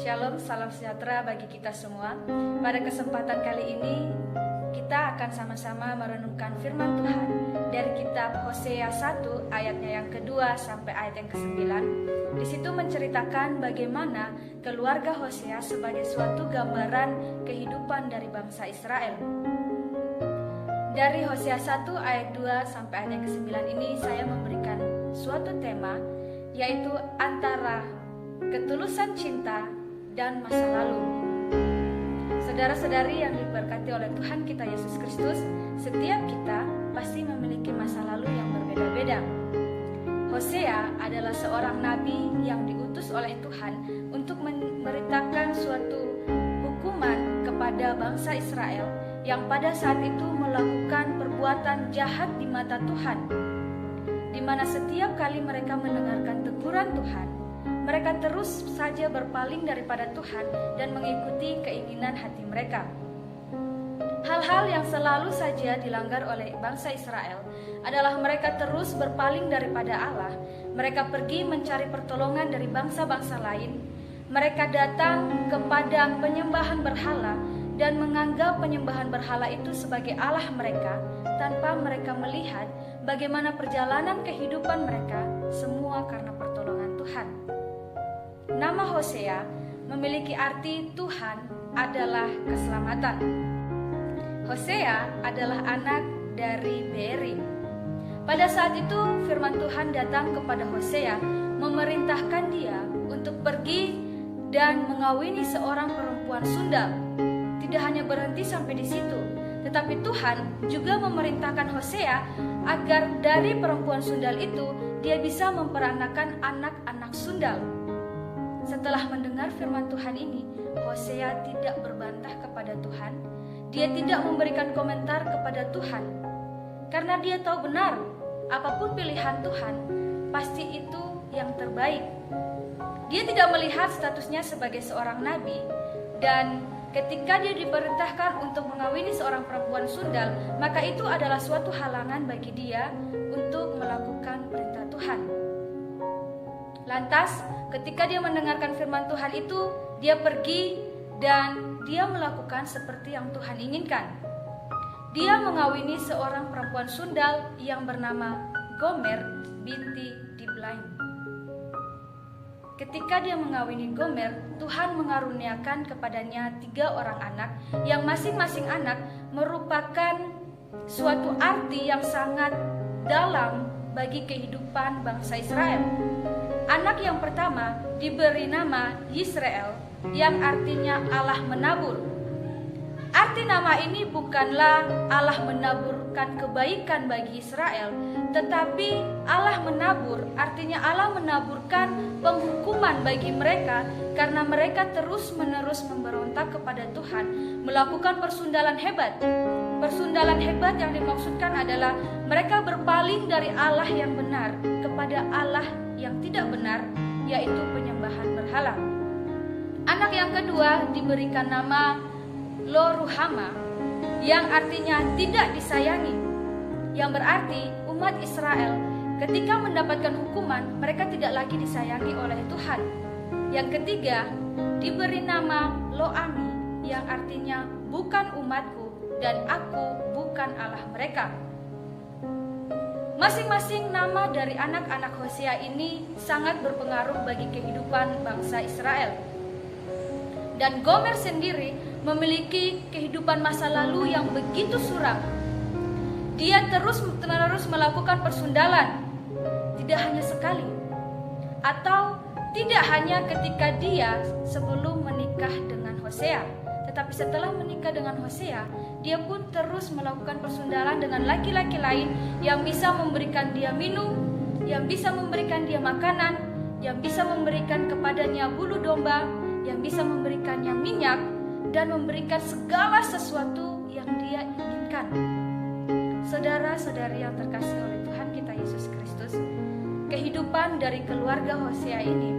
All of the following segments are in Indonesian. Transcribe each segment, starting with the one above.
Shalom, salam sejahtera bagi kita semua. Pada kesempatan kali ini kita akan sama-sama merenungkan firman Tuhan dari kitab Hosea 1 ayatnya yang kedua sampai ayat yang ke-9. Di situ menceritakan bagaimana keluarga Hosea sebagai suatu gambaran kehidupan dari bangsa Israel. Dari Hosea 1 ayat 2 sampai ayat yang ke-9 ini saya memberikan suatu tema, yaitu antara ketulusan cinta dan masa lalu. Saudara-saudari yang diberkati oleh Tuhan kita Yesus Kristus, setiap kita pasti memiliki masa lalu yang berbeda-beda. Hosea adalah seorang nabi yang diutus oleh Tuhan untuk memberitakan suatu hukuman kepada bangsa Israel yang pada saat itu melakukan perbuatan jahat di mata Tuhan, di mana setiap kali mereka mendengarkan teguran Tuhan, mereka terus saja berpaling daripada Tuhan dan mengikuti keinginan hati mereka. Hal-hal yang selalu saja dilanggar oleh bangsa Israel adalah mereka terus berpaling daripada Allah. Mereka pergi mencari pertolongan dari bangsa-bangsa lain. Mereka datang kepada penyembahan berhala dan menganggap penyembahan berhala itu sebagai Allah mereka, tanpa mereka melihat bagaimana perjalanan kehidupan mereka semua karena pertolongan Tuhan. Nama Hosea memiliki arti Tuhan adalah keselamatan. Hosea adalah anak dari Beeri. Pada saat itu firman Tuhan datang kepada Hosea, memerintahkan dia untuk pergi dan mengawini seorang perempuan sundal. Tidak hanya berhenti sampai di situ, tetapi Tuhan juga memerintahkan Hosea agar dari perempuan sundal itu dia bisa memperanakan anak-anak sundal. Setelah mendengar firman Tuhan ini, Hosea tidak berbantah kepada Tuhan. Dia tidak memberikan komentar kepada Tuhan, karena dia tahu benar apapun pilihan Tuhan, pasti itu yang terbaik. Dia tidak melihat statusnya sebagai seorang nabi, dan ketika dia diperintahkan untuk mengawini seorang perempuan sundal, maka itu adalah suatu halangan bagi dia untuk melakukan perintah Tuhan. Lantas, ketika dia mendengarkan firman Tuhan itu, dia pergi dan dia melakukan seperti yang Tuhan inginkan. Dia mengawini seorang perempuan sundal yang bernama Gomer binti Diblaim. Ketika dia mengawini Gomer, Tuhan mengaruniakan kepadanya 3 orang anak, yang masing-masing anak merupakan suatu arti yang sangat dalam bagi kehidupan bangsa Israel. Anak yang pertama diberi nama Yisrael, yang artinya Allah menabur. Arti nama ini bukanlah Allah menaburkan kebaikan bagi Israel, tetapi Allah menabur artinya Allah menaburkan penghukuman bagi mereka karena mereka terus-menerus memberontak kepada Tuhan, melakukan persundalan hebat. Persundalan hebat yang dimaksudkan adalah mereka berpaling dari Allah yang benar kepada Allah yang tidak benar, yaitu penyembahan berhala. Anak yang kedua diberikan nama Lo-ruhama, yang artinya tidak disayangi, yang berarti umat Israel ketika mendapatkan hukuman, mereka tidak lagi disayangi oleh Tuhan. Yang ketiga diberi nama Lo-ami, yang artinya bukan umatku dan aku bukan Allah mereka. Masing-masing nama dari anak-anak Hosea ini sangat berpengaruh bagi kehidupan bangsa Israel. Dan Gomer sendiri memiliki kehidupan masa lalu yang begitu suram. Dia terus-menerus melakukan persundalan, tidak hanya sekali, atau tidak hanya ketika dia sebelum menikah dengan Hosea, tetapi setelah menikah dengan Hosea, dia pun terus melakukan persundalan dengan laki-laki lain yang bisa memberikan dia minum, yang bisa memberikan dia makanan, yang bisa memberikan kepadanya bulu domba, yang bisa memberikannya minyak, dan memberikan segala sesuatu yang dia inginkan. Saudara-saudari yang terkasih oleh Tuhan kita Yesus Kristus, kehidupan dari keluarga Hosea ini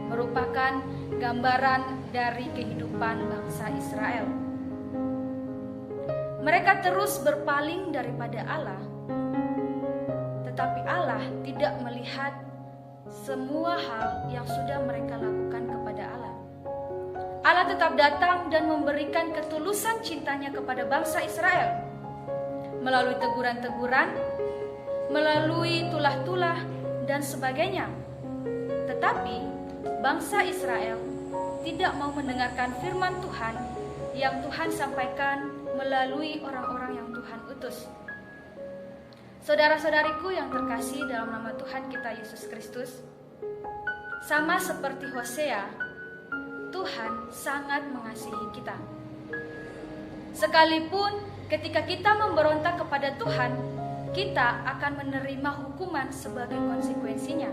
merupakan gambaran dari kehidupan bangsa Israel. Mereka terus berpaling daripada Allah, tetapi Allah tidak melihat semua hal yang sudah mereka lakukan kepada Allah. Allah tetap datang dan memberikan ketulusan cintanya kepada bangsa Israel melalui teguran-teguran, melalui tulah-tulah, dan sebagainya. Tetapi bangsa Israel tidak mau mendengarkan firman Tuhan yang Tuhan sampaikan melalui orang-orang yang Tuhan utus. Saudara-saudariku yang terkasih dalam nama Tuhan kita Yesus Kristus, sama seperti Hosea, Tuhan sangat mengasihi kita. Sekalipun ketika kita memberontak kepada Tuhan, kita akan menerima hukuman sebagai konsekuensinya.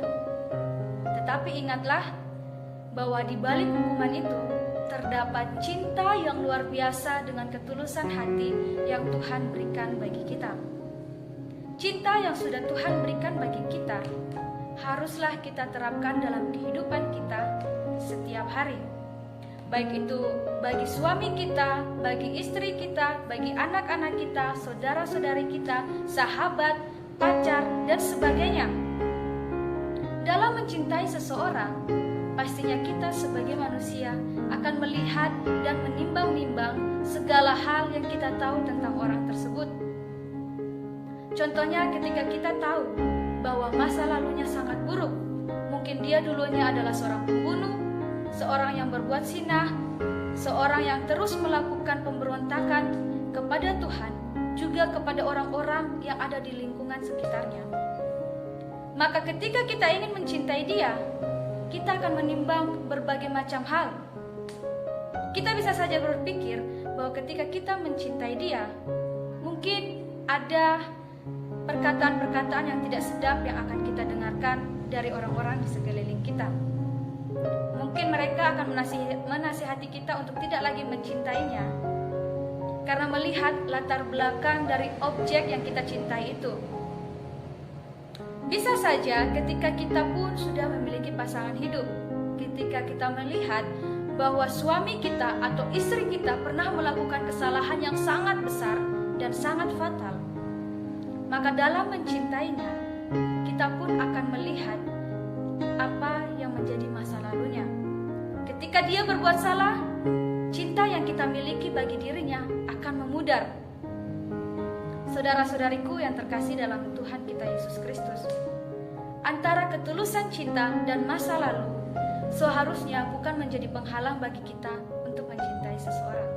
Tetapi ingatlah bahwa di balik hukuman itu terdapat cinta yang luar biasa dengan ketulusan hati yang Tuhan berikan bagi kita. Cinta yang sudah Tuhan berikan bagi kita haruslah kita terapkan dalam kehidupan kita setiap hari. Baik itu bagi suami kita, bagi istri kita, bagi anak-anak kita, saudara-saudari kita, sahabat, pacar, dan sebagainya. Dalam mencintai seseorang, pastinya kita sebagai manusia akan melihat dan menimbang-nimbang segala hal yang kita tahu tentang orang tersebut. Contohnya ketika kita tahu bahwa masa lalunya sangat buruk, mungkin dia dulunya adalah seorang pembunuh, seorang yang berbuat zina, seorang yang terus melakukan pemberontakan kepada Tuhan, juga kepada orang-orang yang ada di lingkungan sekitarnya. Maka ketika kita ingin mencintai dia, kita akan menimbang berbagai macam hal. Kita bisa saja berpikir bahwa ketika kita mencintai dia, mungkin ada perkataan-perkataan yang tidak sedap yang akan kita dengarkan dari orang-orang di sekeliling kita. Mungkin mereka akan menasihati kita untuk tidak lagi mencintainya karena melihat latar belakang dari objek yang kita cintai itu. Bisa saja ketika kita pun sudah memiliki pasangan hidup, ketika kita melihat bahwa suami kita atau istri kita pernah melakukan kesalahan yang sangat besar dan sangat fatal, maka dalam mencintainya, kita pun akan melihat apa yang menjadi masa lalunya. Ketika dia berbuat salah, cinta yang kita miliki bagi dirinya akan memudar. Saudara-saudariku yang terkasih dalam Tuhan kita Yesus Kristus, antara ketulusan cinta dan masa lalu seharusnya bukan menjadi penghalang bagi kita untuk mencintai seseorang.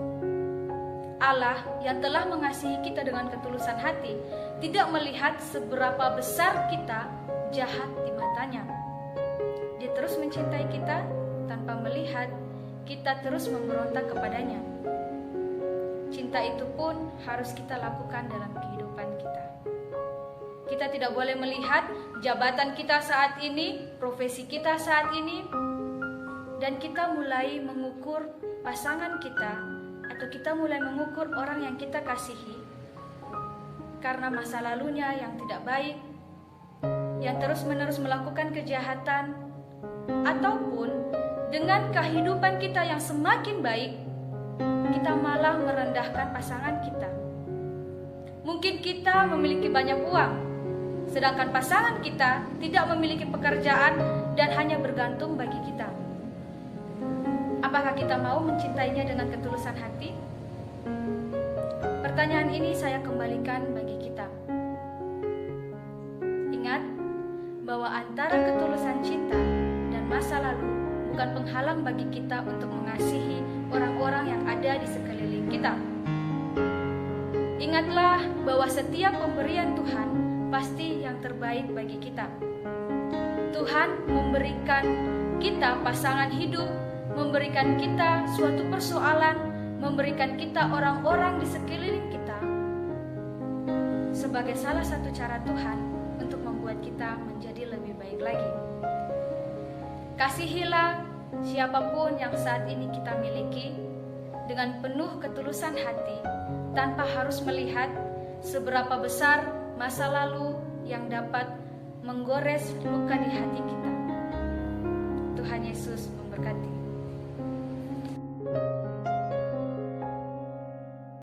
Allah yang telah mengasihi kita dengan ketulusan hati tidak melihat seberapa besar kita jahat di matanya. Dia terus mencintai kita tanpa melihat kita terus memberontak kepadanya. Cinta itu pun harus kita lakukan dalam kehidupan kita. Kita tidak boleh melihat jabatan kita saat ini, profesi kita saat ini, dan kita mulai mengukur pasangan kita atau kita mulai mengukur orang yang kita kasihi karena masa lalunya yang tidak baik, yang terus-menerus melakukan kejahatan, ataupun dengan kehidupan kita yang semakin baik, kita malah merendahkan pasangan kita. Mungkin kita memiliki banyak uang, sedangkan pasangan kita tidak memiliki pekerjaan dan hanya bergantung bagi kita. Apakah kita mau mencintainya dengan ketulusan hati? Pertanyaan ini saya kembalikan bagi kita. Ingat bahwa antara ketulusan cinta dan masa lalu bukan penghalang bagi kita untuk mengasihi orang-orang yang ada di sekeliling kita. Ingatlah bahwa setiap pemberian Tuhan pasti yang terbaik bagi kita. Tuhan memberikan kita pasangan hidup, memberikan kita suatu persoalan, memberikan kita orang-orang di sekeliling kita sebagai salah satu cara Tuhan untuk membuat kita menjadi lebih baik lagi. Kasihilah siapapun yang saat ini kita miliki dengan penuh ketulusan hati, tanpa harus melihat seberapa besar masa lalu yang dapat menggores luka di hati kita. Tuhan Yesus memberkati.